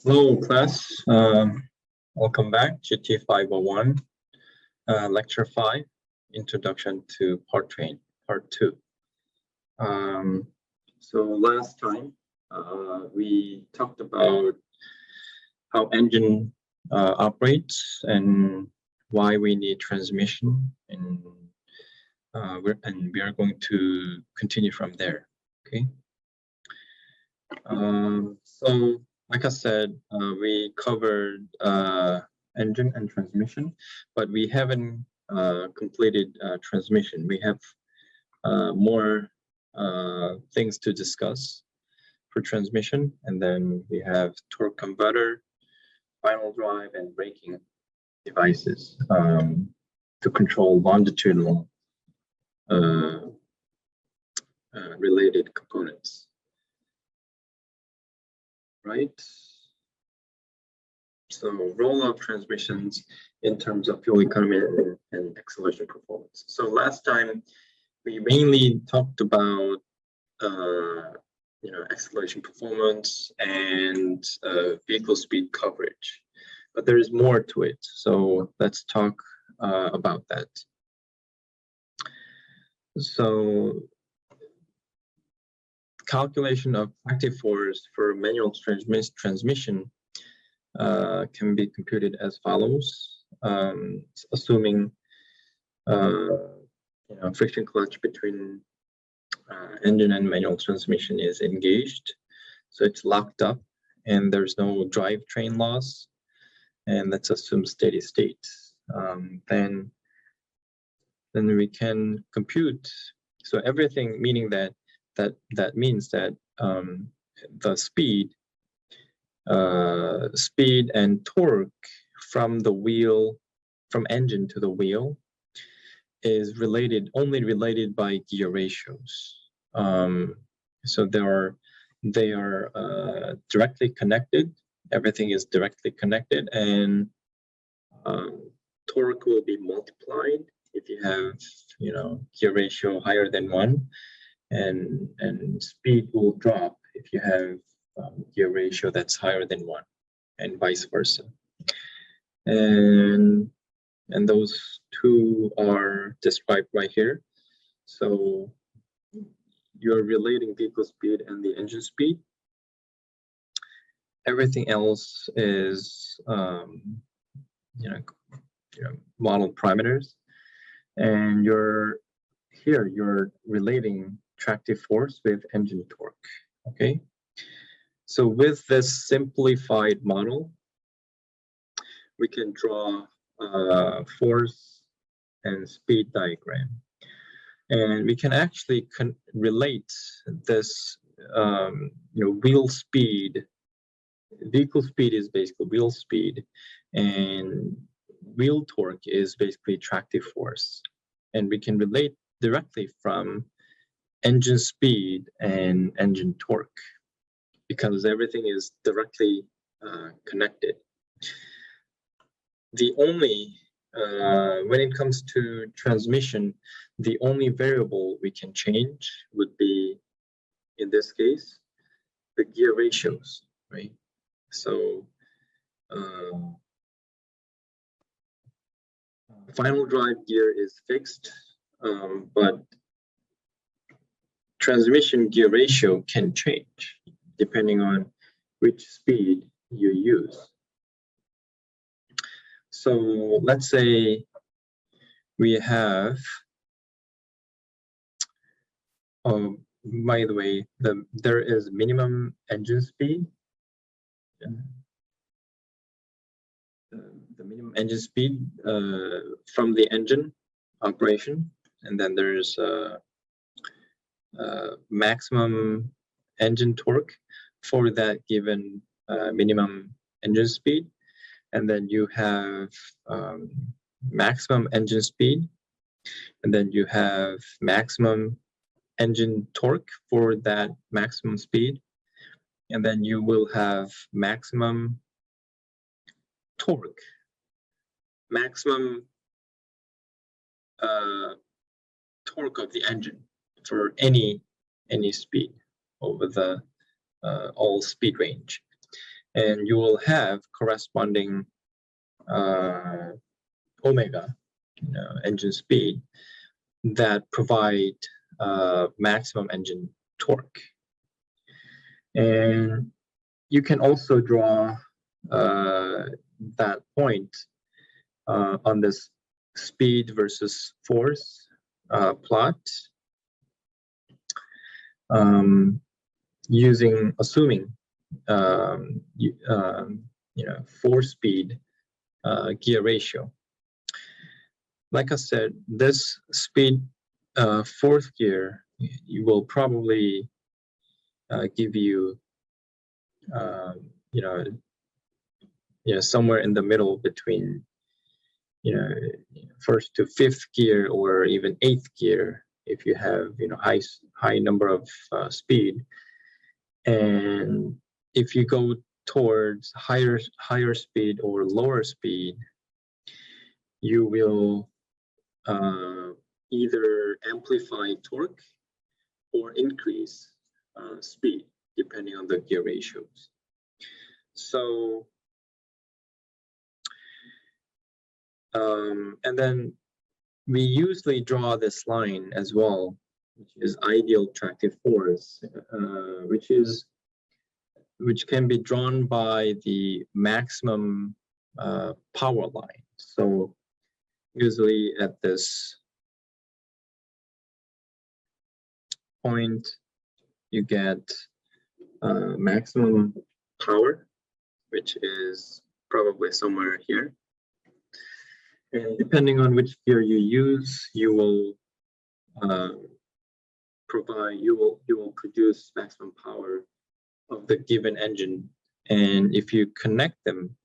Hello, class. Welcome back to T501, Lecture 5, Introduction to Powertrain, Part 2. So last time, we talked about how engine operates and why we need transmission, and we are going to continue from there, okay? So like I said, we covered engine and transmission, but we haven't completed transmission. We have more things to discuss for transmission, and then we have torque converter, final drive, and braking devices to control longitudinal related components. Right. So role of transmissions in terms of fuel economy and acceleration performance. So last time we mainly talked about acceleration performance and vehicle speed coverage, but there is more to it. So let's talk about that. So calculation of active force for manual transmission can be computed as follows, assuming friction clutch between engine and manual transmission is engaged, so it's locked up and there's no drivetrain loss, and let's assume steady state. Then we can compute. So everything, meaning that means that the speed and torque from the wheel, from engine to the wheel, is only related by gear ratios. So they are directly connected. Everything is directly connected, and torque will be multiplied if you have gear ratio higher than 1. And speed will drop if you have gear ratio that's higher than 1, and vice versa. And those two are described right here. So you're relating vehicle speed and the engine speed. Everything else is model parameters, and you're relating tractive force with engine torque. Okay, so with this simplified model, we can draw force and speed diagram, and we can actually relate this wheel speed. Vehicle speed is basically wheel speed, and wheel torque is basically tractive force, and we can relate directly from engine speed and engine torque because everything is directly connected. The only when it comes to transmission, the only variable we can change would be, in this case, the gear ratios, right? So final drive gear is fixed, but transmission gear ratio can change depending on which speed you use. So let's say we have, by the way, there is minimum engine speed. The minimum engine speed from the engine operation, and then there's maximum engine torque for that given minimum engine speed, and then you have maximum engine speed, and then you have maximum engine torque for that maximum speed, and then you will have maximum torque, maximum torque of the engine for any speed over the all speed range. and you will have corresponding omega, engine speed that provide maximum engine torque. And you can also draw that point on this speed versus force plot, assuming force speed gear ratio. Like I said, this speed fourth gear will probably give you somewhere in the middle between first to fifth gear, or even eighth gear if you have high number of speed. And if you go towards higher speed or lower speed, you will either amplify torque or increase speed depending on the gear ratios. So and then we usually draw this line as well, which is ideal tractive force, which can be drawn by the maximum power line. So usually at this point, you get maximum power, which is probably somewhere here. And depending on which gear you use, you will produce maximum power of the given engine. And if you connect them,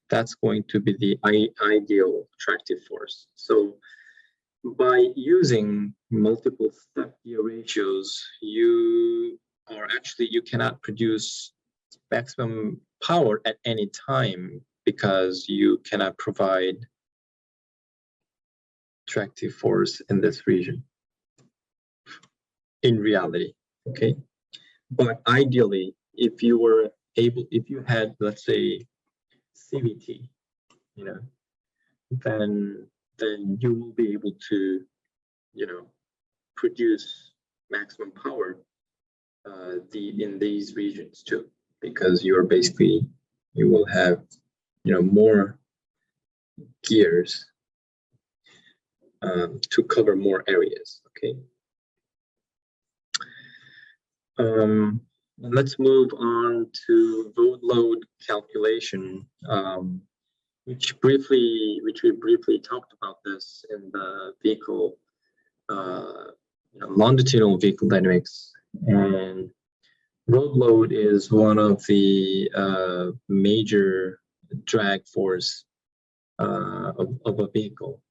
that's going to be the ideal tractive force. So by using multiple step gear ratios, you cannot produce maximum power at any time, because you cannot provide tractive force in this region in reality. Okay, but ideally, if you had, let's say, CVT, then you will be able to produce maximum power in these regions too, because you will have more gears to cover more areas. Okay. Let's move on to road load calculation, which we briefly talked about this in the vehicle, longitudinal vehicle dynamics. And road load is one of the major drag force of a vehicle,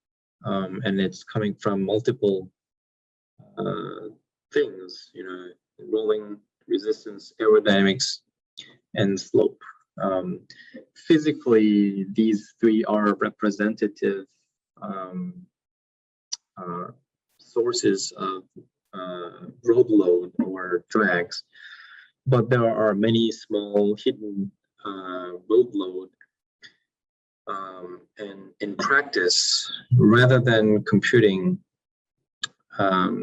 and it's coming from multiple things, rolling resistance, aerodynamics, and slope. Physically, these three are representative sources of road load or drags, but there are many small hidden road load. And in practice, rather than computing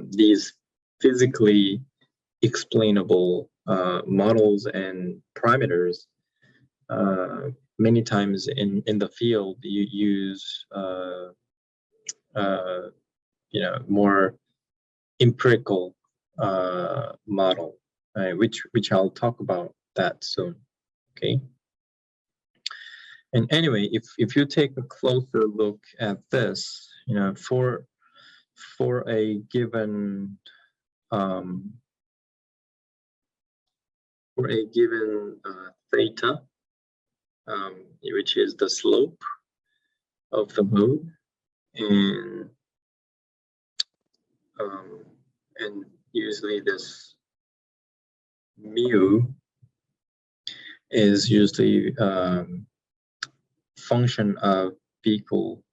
these physically explainable models and parameters, many times in the field you use more empirical model, which I'll talk about that soon. Okay. And anyway, if you take a closer look at this, for a given theta, which is the slope of the mode, and usually this mu is usually function of vehicle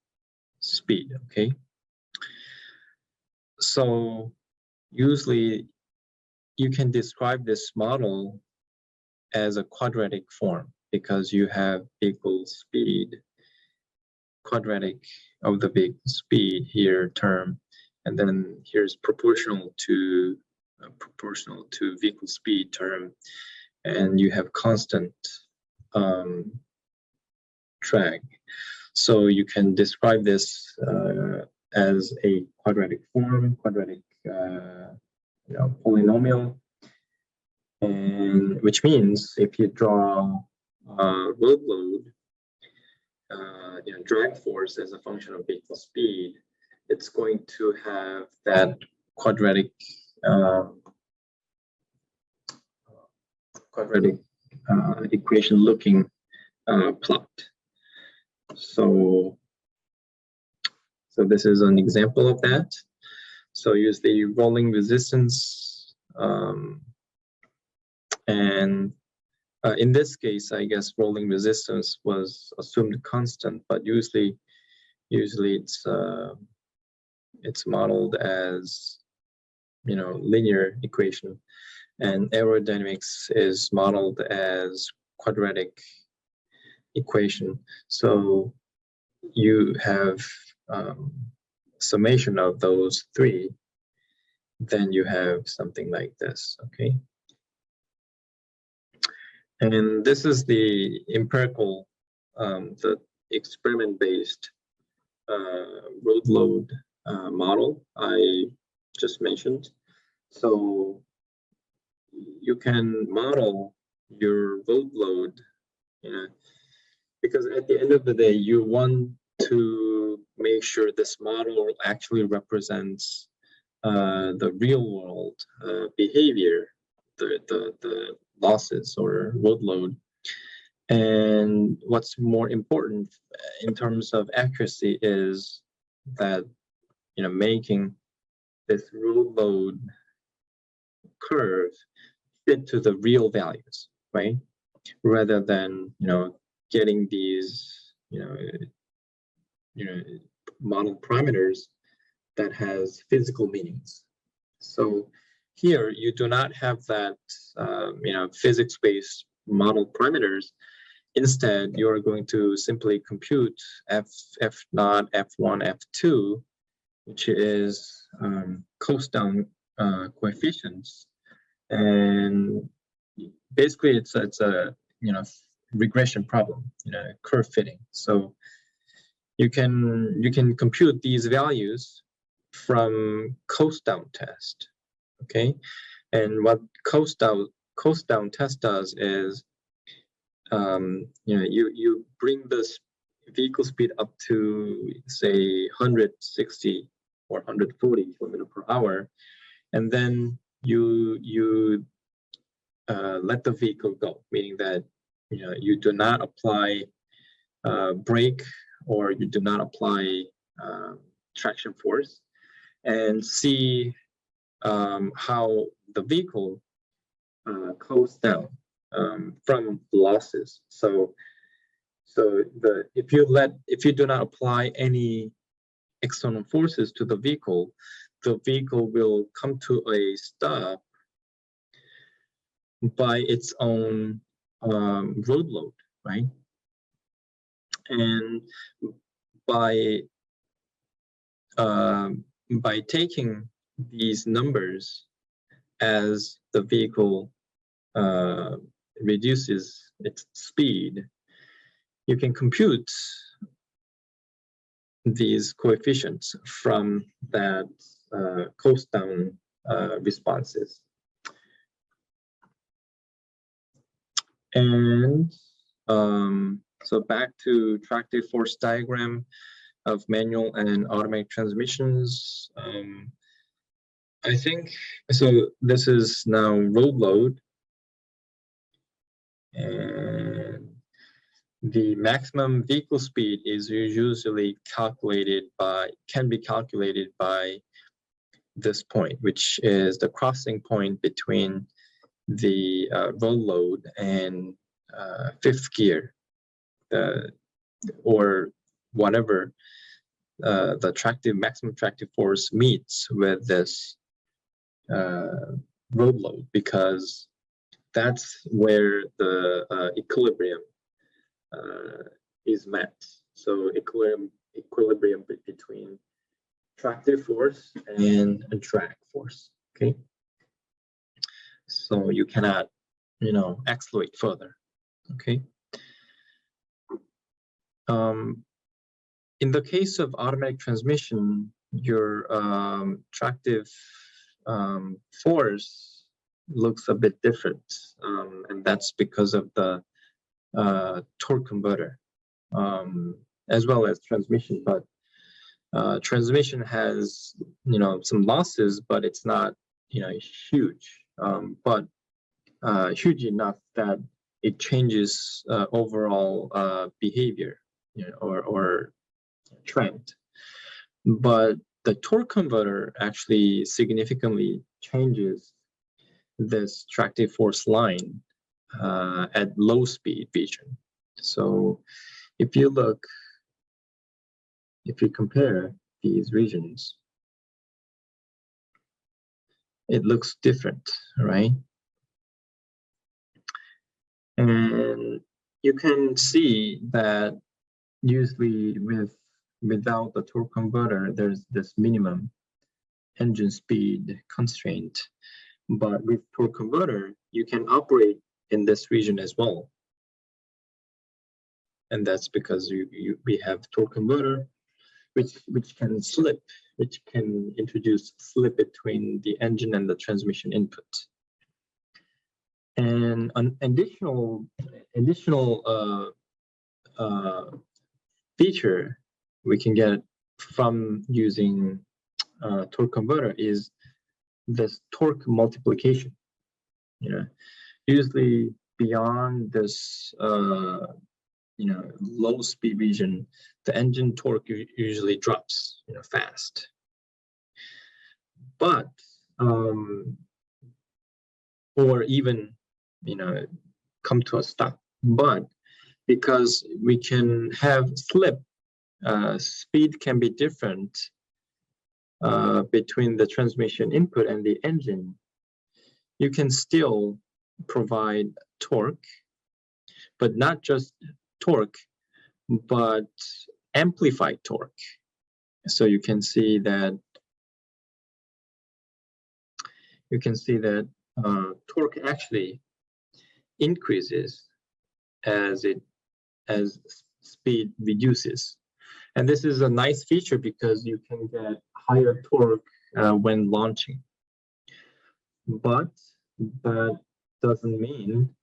speed. Okay, so usually you can describe this model as a quadratic form because you have vehicle speed, quadratic of the vehicle speed here term, and then here's proportional to vehicle speed term, and you have constant drag. So you can describe this as a quadratic form, quadratic polynomial, and which means if you draw road load, drag force as a function of vehicle speed, it's going to have that quadratic equation looking plot. So this is an example of that. So use the rolling resistance, and in this case, I guess rolling resistance was assumed constant, but usually it's modeled as linear equation, and aerodynamics is modeled as quadratic equation. So you have summation of those three, then you have something like this, okay? And this is the empirical, the experiment-based road load model I just mentioned. So you can model your road load, because at the end of the day, you want to make sure this model actually represents the real world behavior, the losses or road load. And what's more important in terms of accuracy is that making this road load curve fit to the real values, right? Rather than getting these model parameters that has physical meanings. So here you do not have that physics-based model parameters. Instead, you are going to simply compute f naught, f1, f2, which is coast down coefficients, and basically it's a regression problem, curve fitting. So you can compute these values from coast down test, okay? And what coast down test does is you bring this vehicle speed up to say 160 or 140 km per hour, and then you let the vehicle go, meaning that you do not apply brake, or you do not apply traction force, and see how the vehicle coasts down from losses. So if you do not apply any external forces to the vehicle will come to a stop by its own road load, right? And by taking these numbers as the vehicle reduces its speed, you can compute these coefficients from that coast down responses. And so back to tractive force diagram of manual and automatic transmissions. I think, so this is now road load, and the maximum vehicle speed is usually can be calculated by this point, which is the crossing point between the road load and fifth gear, or whatever the maximum tractive force meets with this road load, because that's where the equilibrium is met. So equilibrium between tractive force and drag force. Okay, so you cannot, accelerate further. Okay. In the case of automatic transmission, your tractive force looks a bit different, and that's because of the torque converter, as well as transmission. But transmission has, some losses, but it's not, huge, but huge enough that it changes overall behavior, or trend. But the torque converter actually significantly changes this tractive force line at low speed region. So if you compare these regions, it looks different, right? And you can see that usually without the torque converter, there's this minimum engine speed constraint. But with torque converter, you can operate in this region as well. And that's because we have torque converter, which can slip, which can introduce slip between the engine and the transmission input. And an additional feature we can get from using torque converter is this torque multiplication. Usually beyond this low speed region, the engine torque usually drops fast. But or even come to a stop. But because we can have slip, speed can be different between the transmission input and the engine. You can still provide torque, but not just torque, but amplified torque. So you can see that torque actually increases as speed reduces. And this is a nice feature because you can get higher torque when launching. But that doesn't mean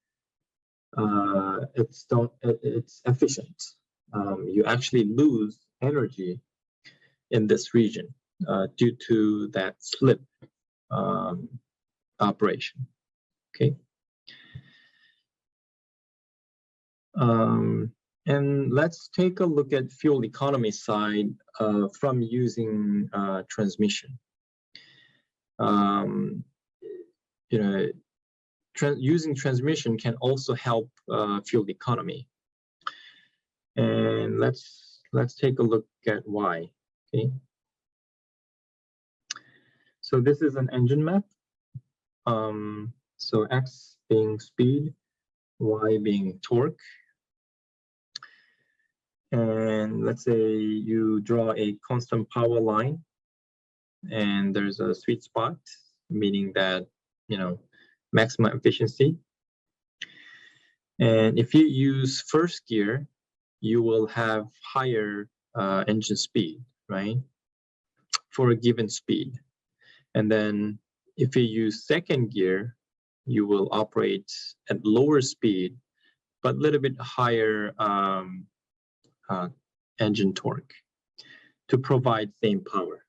it's efficient. You actually lose energy in this region due to that slip operation. Okay. And let's take a look at fuel economy side from using transmission. Using transmission can also help fuel economy. And let's take a look at why. Okay. So this is an engine map. So X being speed, Y being torque. And let's say you draw a constant power line, and there's a sweet spot, meaning that maximum efficiency. And if you use first gear, you will have higher engine speed, right, for a given speed. And then if you use second gear, you will operate at lower speed, but a little bit higher engine torque to provide same power.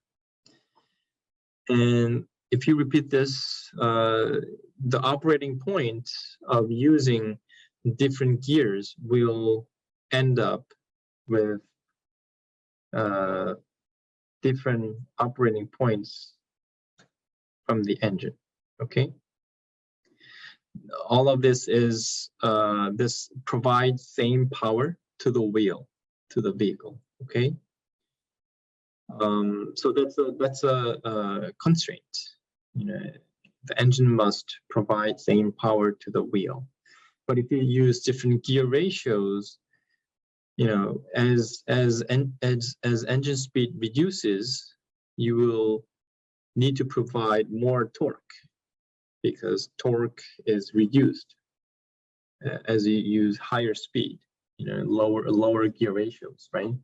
And if you repeat this, the operating point of using different gears will end up with different operating points from the engine. Okay. All of this is this provides same power to the wheel, to the vehicle. Okay. So that's a constraint. the engine must provide same power to the wheel. But if you use different gear ratios, you know, as engine speed reduces, you will need to provide more torque because torque is reduced as you use higher speed, you know, lower gear ratios, right?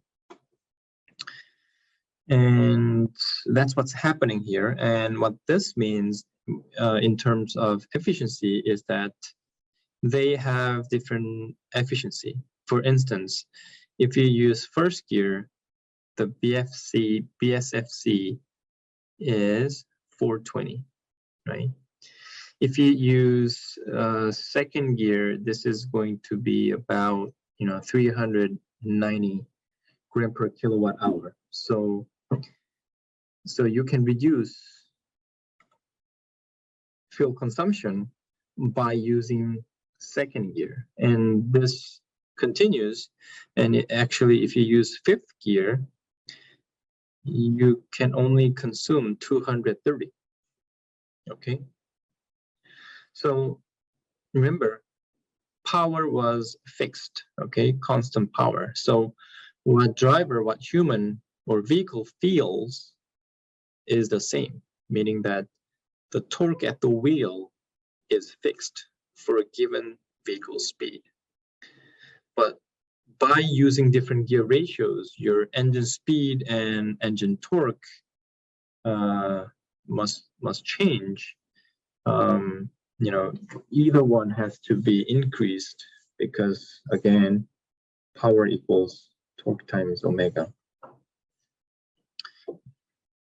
And that's what's happening here. And what this means in terms of efficiency is that they have different efficiency. For instance, if you use first gear, the BSFC is 420, right? If you use second gear, this is going to be about 390 gram per kilowatt hour. So you can reduce fuel consumption by using second gear, and this continues. And actually, if you use fifth gear, you can only consume 230. Okay. So remember, power was fixed, okay, constant power. So what driver, what human or vehicle feels is the same, meaning that the torque at the wheel is fixed for a given vehicle speed. But by using different gear ratios, your engine speed and engine torque must change. Either one has to be increased because, again, power equals torque times omega.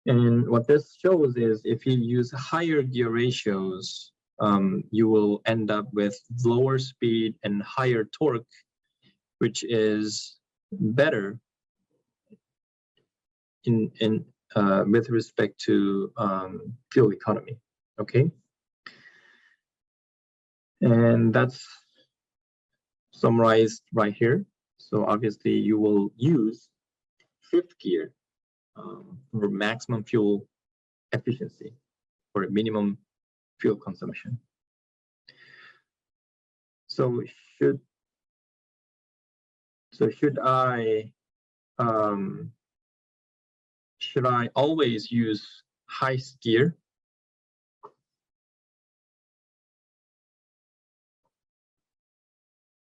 And what this shows is if you use higher gear ratios, you will end up with lower speed and higher torque, which is better with respect to fuel economy. Okay. And that's summarized right here. So obviously you will use fifth gear for maximum fuel efficiency or minimum fuel consumption. So should I always use highest gear?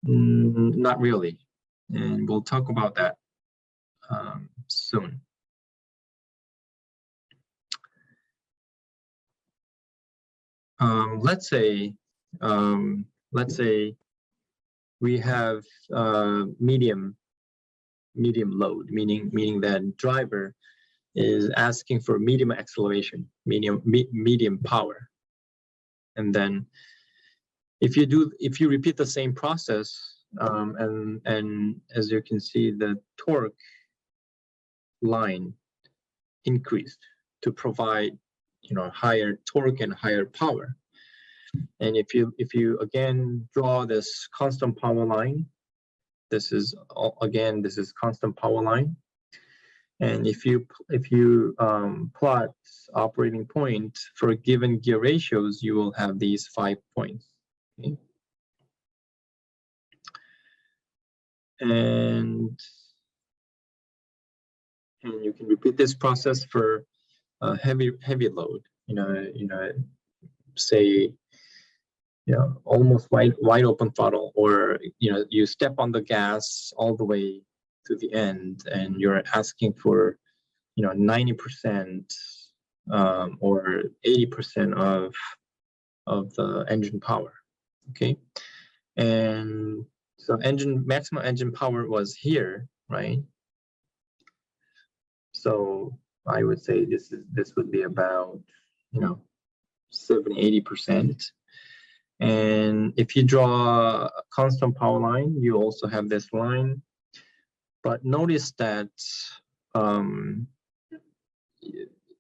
Not really, and we'll talk about that soon. Let's say we have medium load, meaning that driver is asking for medium acceleration, medium power, and then if you repeat the same process, and as you can see, the torque line increased to provide higher torque and higher power. And if you again draw this constant power line, this is constant power line. And if you plot operating point for given gear ratios, you will have these 5 points. Okay. And you can repeat this process for heavy load. Say almost wide open throttle, or you step on the gas all the way to the end, and you're asking for 90% or 80% of the engine power. Okay, and so maximum engine power was here, right? So I would say this would be about 70-80%. And if you draw a constant power line, you also have this line. But notice that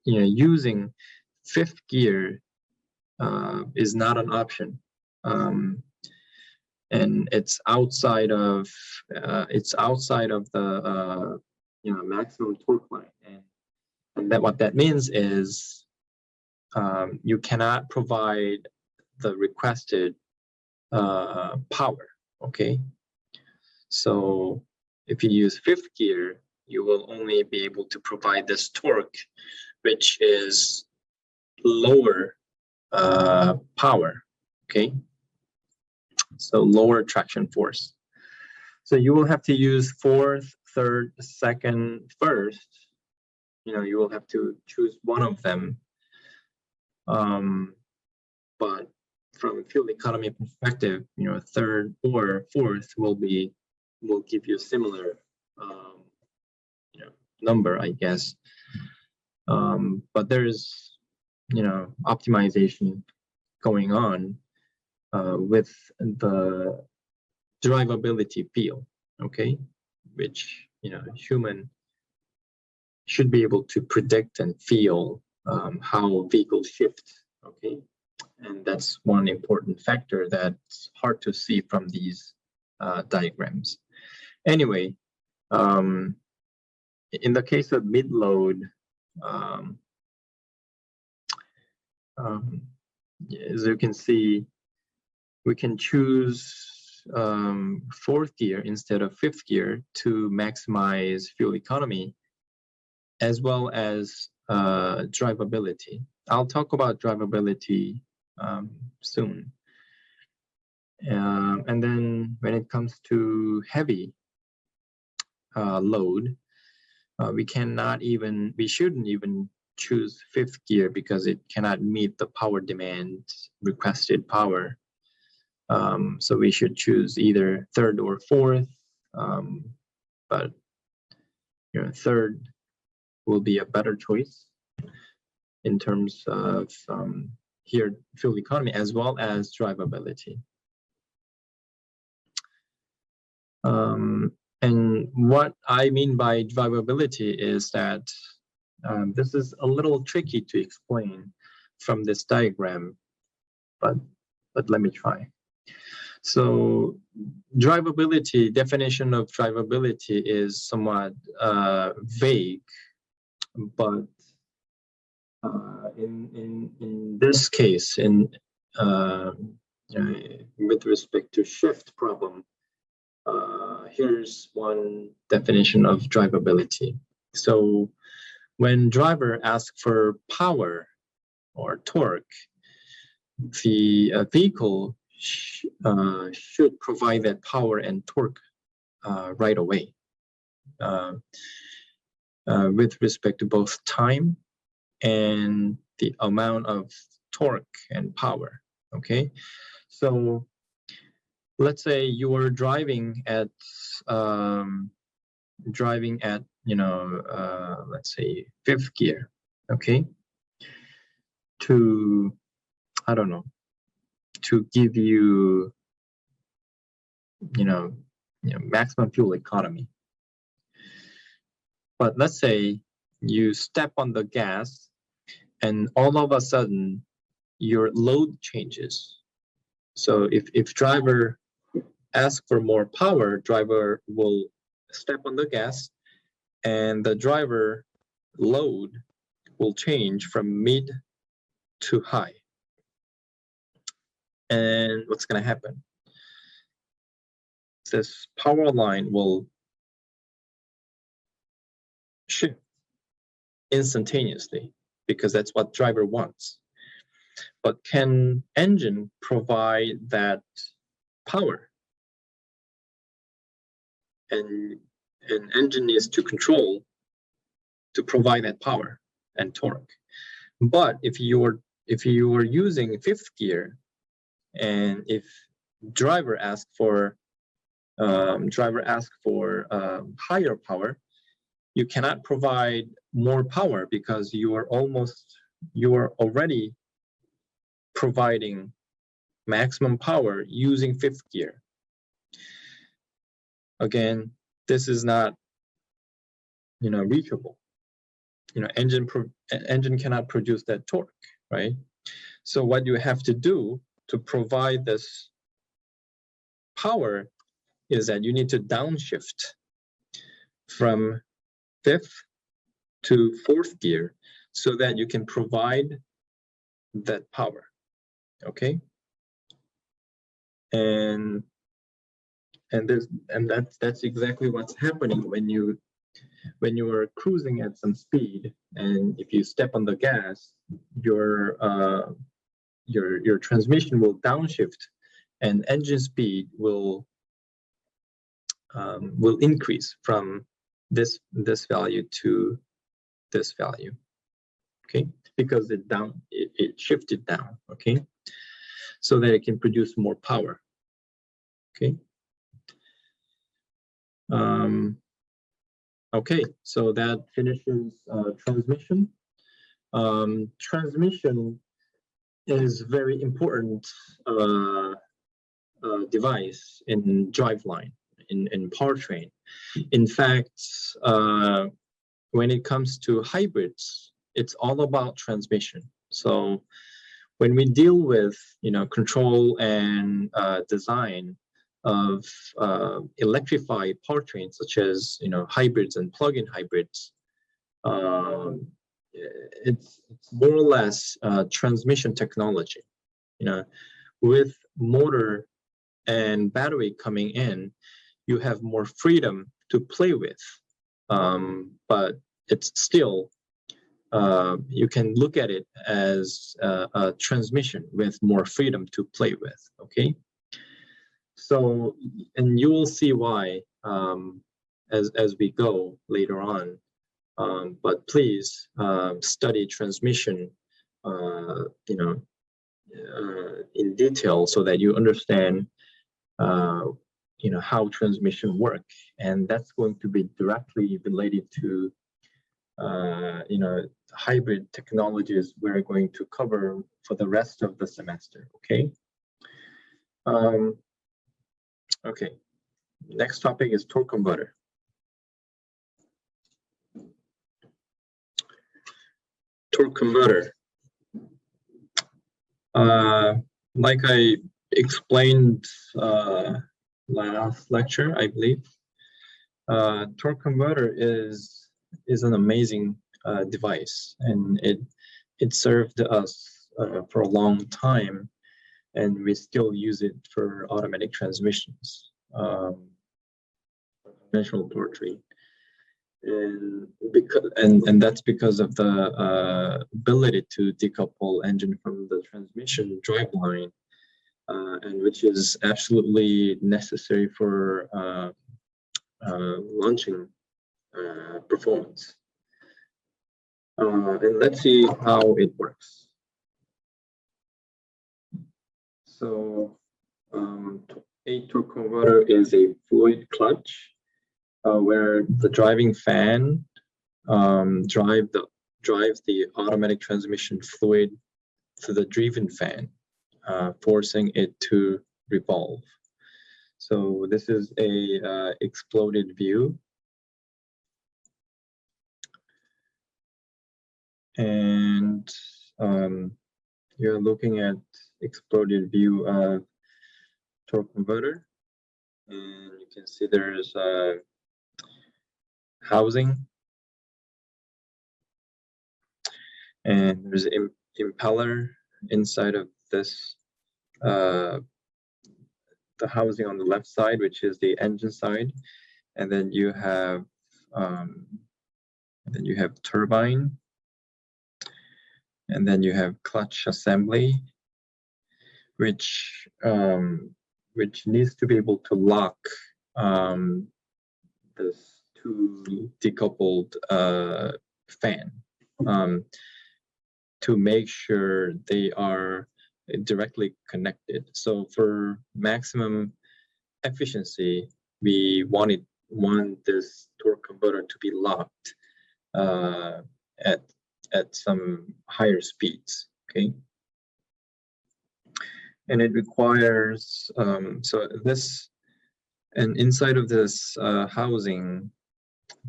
using fifth gear is not an option, and it's outside of the maximum torque line, and that what that means is you cannot provide the requested power, okay? So if you use fifth gear, you will only be able to provide this torque, which is lower power, okay? So lower traction force. So you will have to use fourth, third, second, first. You know, you will have to choose one of them. But from fuel economy perspective, you know, third or fourth will give you a similar you know, number, I guess. But there's, you know, optimization going on with the drivability field, okay, which, you know, human should be able to predict and feel how vehicles shift, okay, and that's one important factor that's hard to see from these diagrams. Anyway, in the case of mid-load, as you can see, we can choose fourth gear instead of fifth gear to maximize fuel economy, as well as drivability. I'll talk about drivability soon. And then when it comes to heavy load, we shouldn't even choose fifth gear because it cannot meet the power demand, requested power. So we should choose either third or fourth, but you know, third will be a better choice in terms of here fuel economy as well as drivability. And what I mean by drivability is that this is a little tricky to explain from this diagram, but let me try. So drivability, definition of drivability is somewhat vague, but in this case, with respect to shift problem, here's one definition of drivability. So when driver asks for power or torque, the vehicle should provide that power and torque right away with respect to both time and the amount of torque and power, okay? So let's say you are driving at you know, let's say fifth gear, okay, to, I don't know, to give you, you know, maximum fuel economy. But let's say you step on the gas and all of a sudden your load changes. So if driver asks for more power, driver will step on the gas and the driver load will change from mid to high. And what's going to happen? This power line will shift instantaneously because that's what driver wants. But can engine provide that power? And an engine needs to control to provide that power and torque. But if you are using fifth gear, and if driver asks for higher power, you cannot provide more power because you are already providing maximum power using fifth gear. Again, this is not, you know, reachable. You know, engine cannot produce that torque, right? So what you have to do to provide this power is that you need to downshift from fifth to fourth gear so that you can provide that power. Okay, and that's exactly what's happening when you are cruising at some speed, and if you step on the gas, your transmission will downshift, and engine speed will increase from this value to this value. Okay, because it shifted down. Okay, so that it can produce more power. Okay. Okay, so that finishes transmission. Transmission is very important device in driveline, in powertrain. In fact, when it comes to hybrids, it's all about transmission. So when we deal with control and design of electrified powertrains, such as hybrids and plug-in hybrids, it's more or less transmission technology. With motor and battery coming in, you have more freedom to play with, but it's still you can look at it as a transmission with more freedom to play with. Okay, so, and you will see why as we go later on, but please study transmission in detail so that you understand how transmission work, and that's going to be directly related to hybrid technologies we're going to cover for the rest of the semester. Okay. Okay, next topic is torque converter. Torque converter. Like I explained last lecture, I believe, torque converter is an amazing device, and it served us for a long time, and we still use it for automatic transmissions, conventional powertrain, and that's because of the ability to decouple engine from the transmission driveline, and which is absolutely necessary for launching performance. And let's see how it works. So a torque converter is a fluid clutch where the driving fan drives the automatic transmission fluid to the driven fan, forcing it to revolve. So this is a exploded view, and you're looking at exploded view of torque converter, and you can see there's a housing, and there's an impeller inside of this, the housing on the left side, which is the engine side, and then you have turbine, and then you have clutch assembly, which needs to be able to lock this two decoupled fan to make sure they are directly connected. So for maximum efficiency, we want this torque converter to be locked at some higher speeds. Okay, and it requires and inside of this housing,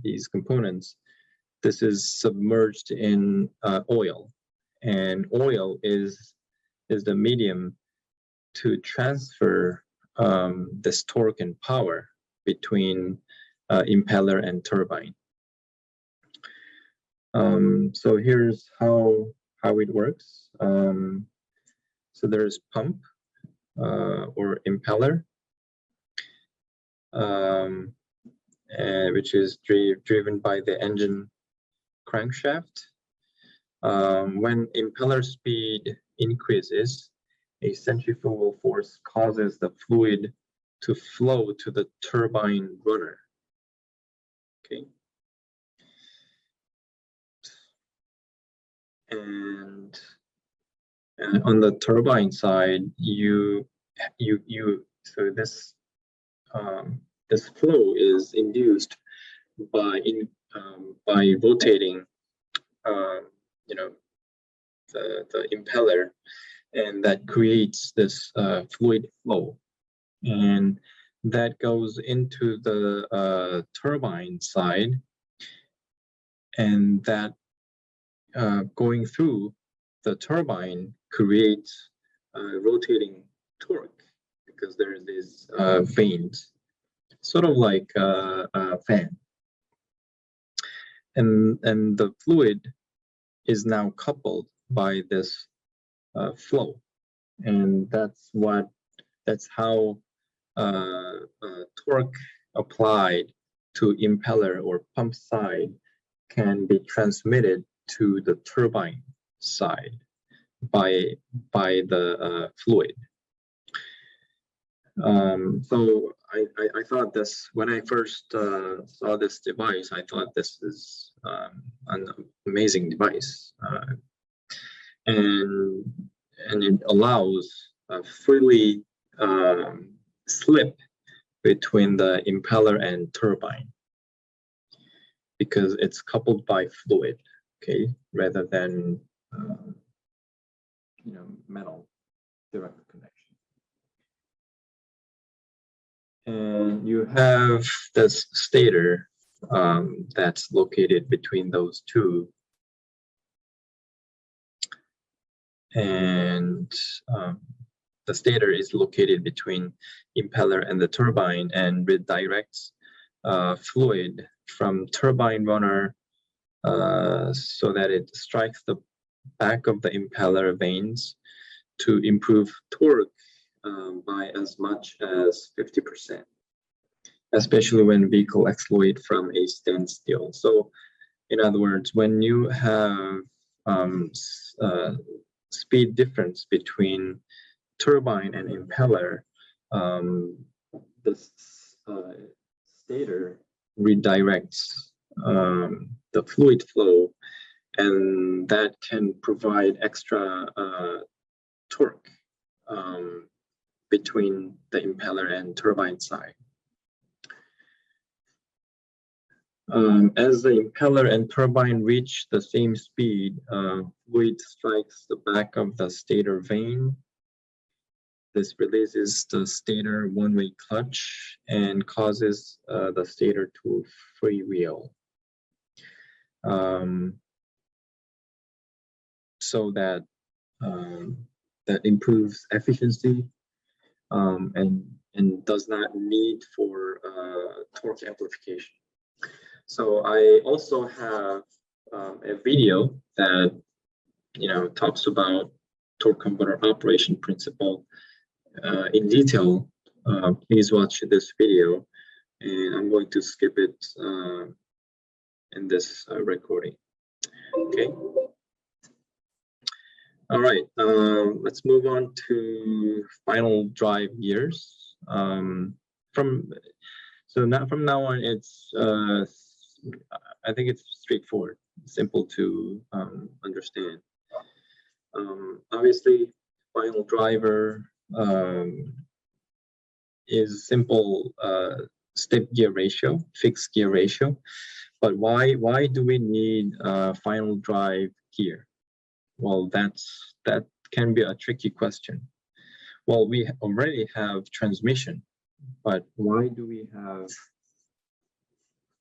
these components, this is submerged in oil, and oil is the medium to transfer this torque and power between impeller and turbine. So here's how how it works. So there's pump or impeller, which is driven by the engine crankshaft. When impeller speed increases, a centrifugal force causes the fluid to flow to the turbine runner. Okay. And on the turbine side, so this this flow is induced by rotating the impeller, and that creates this fluid flow, and that goes into the turbine side, and that going through the turbine creates rotating torque, because there's these vanes, sort of like a fan, and the fluid is now coupled by this flow, and that's how torque applied to impeller or pump side can be transmitted to the turbine side by the fluid. So I thought this, when I first saw this device, I thought this is an amazing device, and it allows freely slip between the impeller and turbine, because it's coupled by fluid, okay, rather than metal direct connection. And you have this stator that's located between those two, and the stator is located between impeller and the turbine, and redirects fluid from turbine runner so that it strikes the back of the impeller vanes to improve torque by as much as 50%, especially when vehicle accelerate from a standstill. So in other words, when you have speed difference between turbine and impeller, the stator redirects the fluid flow, and that can provide extra torque between the impeller and turbine side. As the impeller and turbine reach the same speed, fluid strikes the back of the stator vane. This releases the stator one-way clutch and causes the stator to freewheel, so that that improves efficiency and does not need for torque amplification. So I also have a video that talks about torque converter operation principle in detail. Please watch this video, and I'm going to skip it in this recording. Okay. All right, let's move on to final drive gears. From now on, it's I think it's straightforward, simple to understand. Obviously, final driver is simple step gear ratio, fixed gear ratio. But why do we need final drive gear? Well, that can be a tricky question. Well, we already have transmission, but why do we have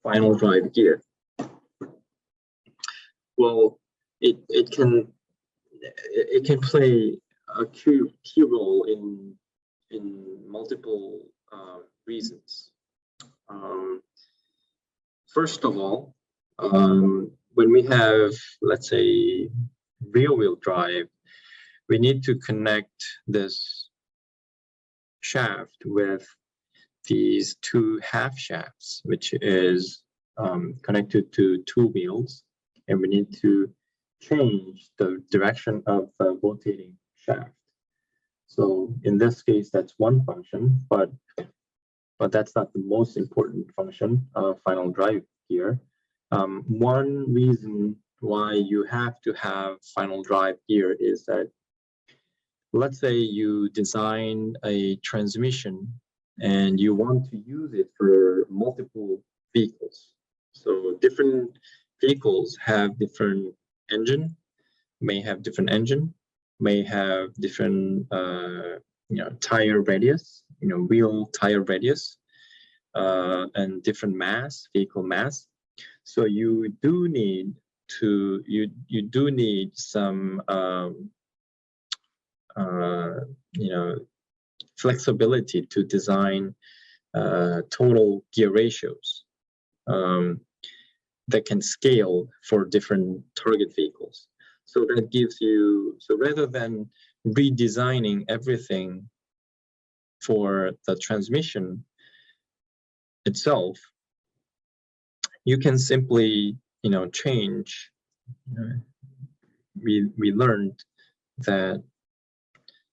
final drive gear? Well, it can play a key role in multiple reasons. First of all, when we have, let's say, rear-wheel drive, we need to connect this shaft with these two half shafts, which is connected to two wheels, and we need to change the direction of the rotating shaft. So in this case, that's one function, but that's not the most important function of final drive gear. One reason why you have to have final drive gear is that, let's say you design a transmission and you want to use it for multiple vehicles. So different vehicles have different engine, may have different engine, may have different tire radius, wheel tire radius, and different mass, vehicle mass. So you do need some flexibility to design total gear ratios that can scale for different target vehicles. So that gives you, so rather than redesigning everything for the transmission itself, you can simply, change. We learned that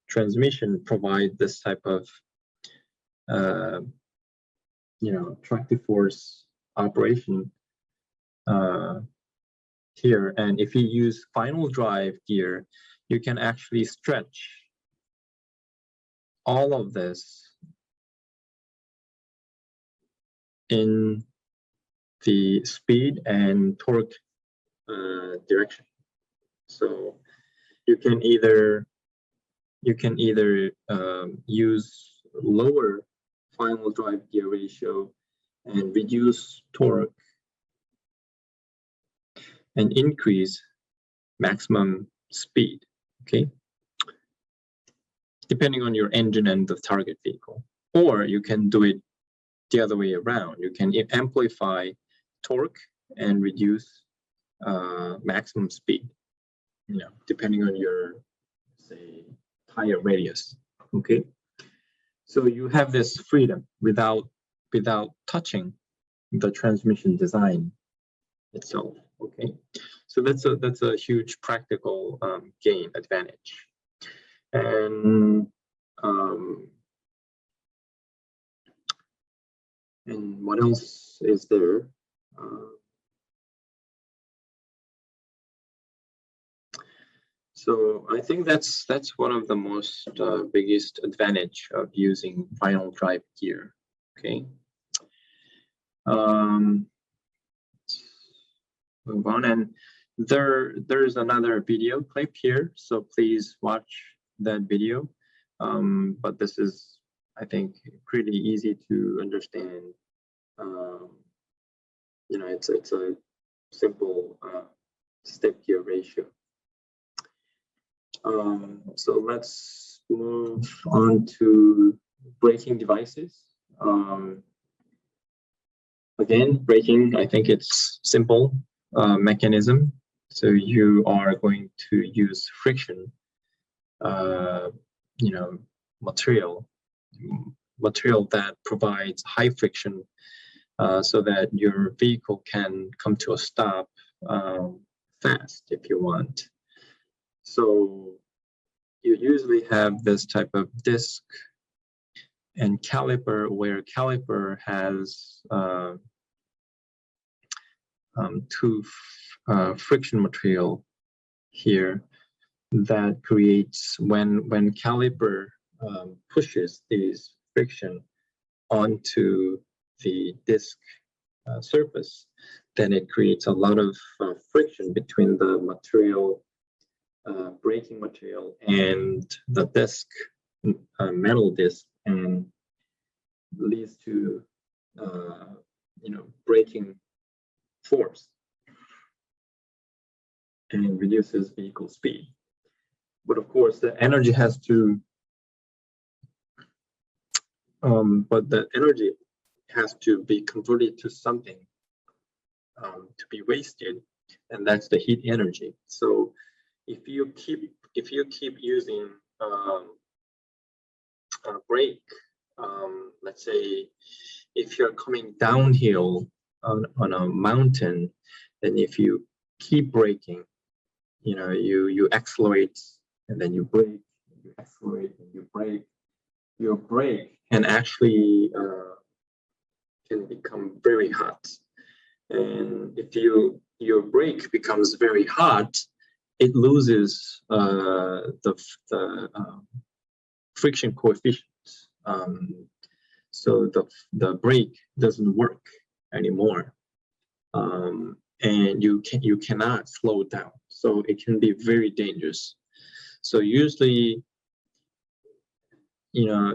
transmission provide this type of, tractive force operation here. And if you use final drive gear, you can actually stretch all of this in the speed and torque direction. So you can either use lower final drive gear ratio and reduce torque and increase maximum speed, okay? Depending on your engine and the target vehicle. Or you can do it the other way around. You can amplify torque and reduce maximum speed, depending on your, say, tire radius, okay? So you have this freedom without touching the transmission design itself, okay? So that's a huge practical gain advantage. And what else is there? So I think that's one of the most biggest advantage of using final drive gear. Okay. Move on, and there's another video clip here, so please watch that video. But this is, I think, pretty easy to understand. It's a simple step gear ratio. So let's move on to braking devices. Again, braking, I think it's simple mechanism. So you are going to use friction, material that provides high friction, so that your vehicle can come to a stop fast if you want. So you usually have this type of disc and caliper, where caliper has two friction material here that creates, when caliper pushes these friction onto the disc surface, then it creates a lot of friction between the material, braking material, and the disc, metal disc, and leads to braking force and reduces vehicle speed. But of course, the energy has to, be converted to something to be wasted, and that's the heat energy. So if you keep using a brake, let's say if you're coming downhill on a mountain, then if you keep braking, you accelerate and then you brake, you accelerate and you brake, your brake can actually can become very hot. And if your brake becomes very hot, it loses the friction coefficient. So the brake doesn't work anymore, and you cannot slow down. So it can be very dangerous. So usually,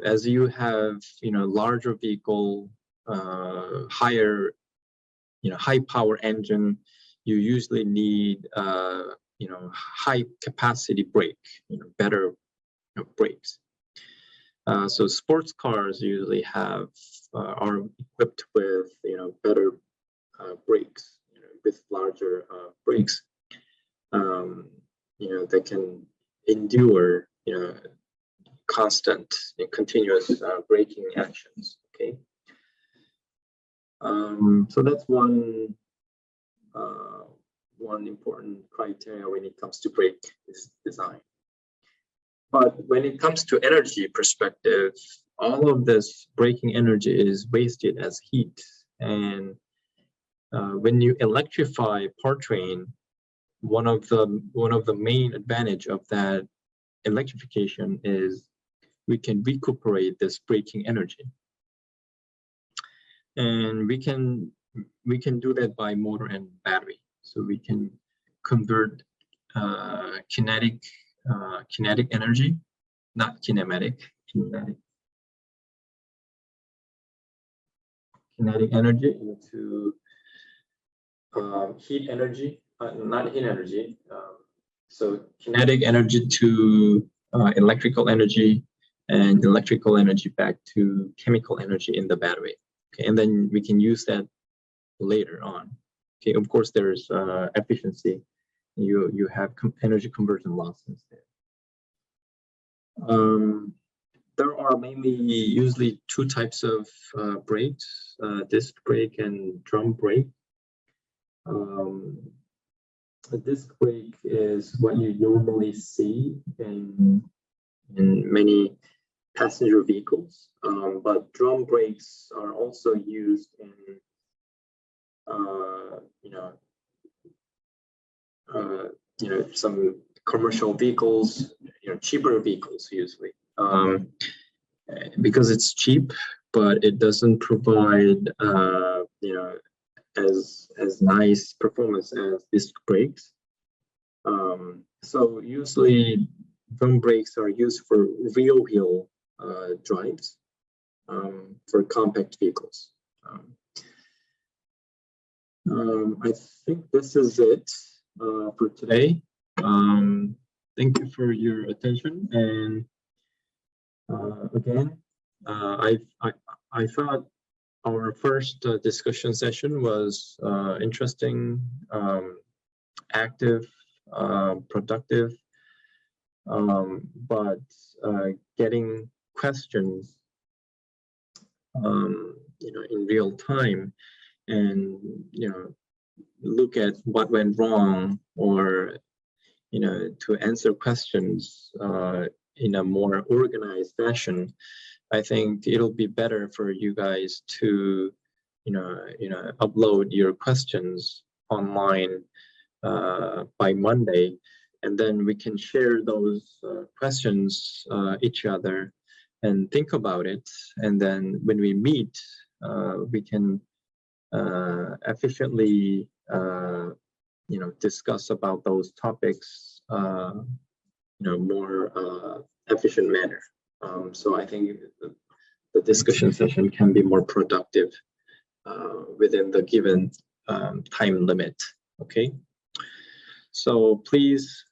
as you have larger vehicle, higher, high power engine, you usually need high capacity brake, better brakes. So sports cars usually are equipped with better brakes, with larger brakes. They can endure constant and continuous braking actions. Okay. So that's one important criteria when it comes to brake design. But when it comes to energy perspective, all of this braking energy is wasted as heat. And when you electrify powertrain, one of the main advantage of that electrification is we can recuperate this braking energy. And we can do that by motor and battery. So we can convert kinetic energy, not kinematic, kinetic energy into heat energy, not heat energy. So kinetic energy to electrical energy, and electrical energy back to chemical energy in the battery. Okay, and then we can use that later on. Okay, of course there's efficiency. You have energy conversion losses there. There are usually two types of brakes, disc brake and drum brake. A disc brake is what you normally see in many passenger vehicles, but drum brakes are also used in some commercial vehicles, cheaper vehicles usually, because it's cheap, but it doesn't provide as nice performance as disc brakes. So usually drum brakes are used for rear wheel drives, for compact vehicles. I think this is it for today. Thank you for your attention. And again, I thought our first discussion session was interesting, active, productive, but getting questions in real time, and look at what went wrong, or to answer questions in a more organized fashion. I think it'll be better for you guys to upload your questions online by Monday, and then we can share those questions each other and think about it. And then when we meet, we can efficiently discuss about those topics more efficient manner. So I think the discussion session can be more productive within the given time limit. Okay, so please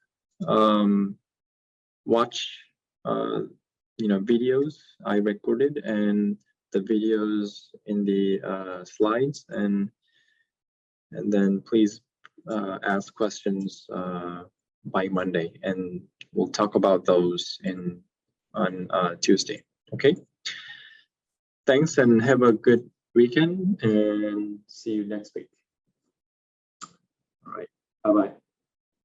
watch videos I recorded, and the videos in the slides, and then please ask questions by Monday, and we'll talk about those on Tuesday. Okay. Thanks, and have a good weekend, and see you next week. All right. Bye-bye.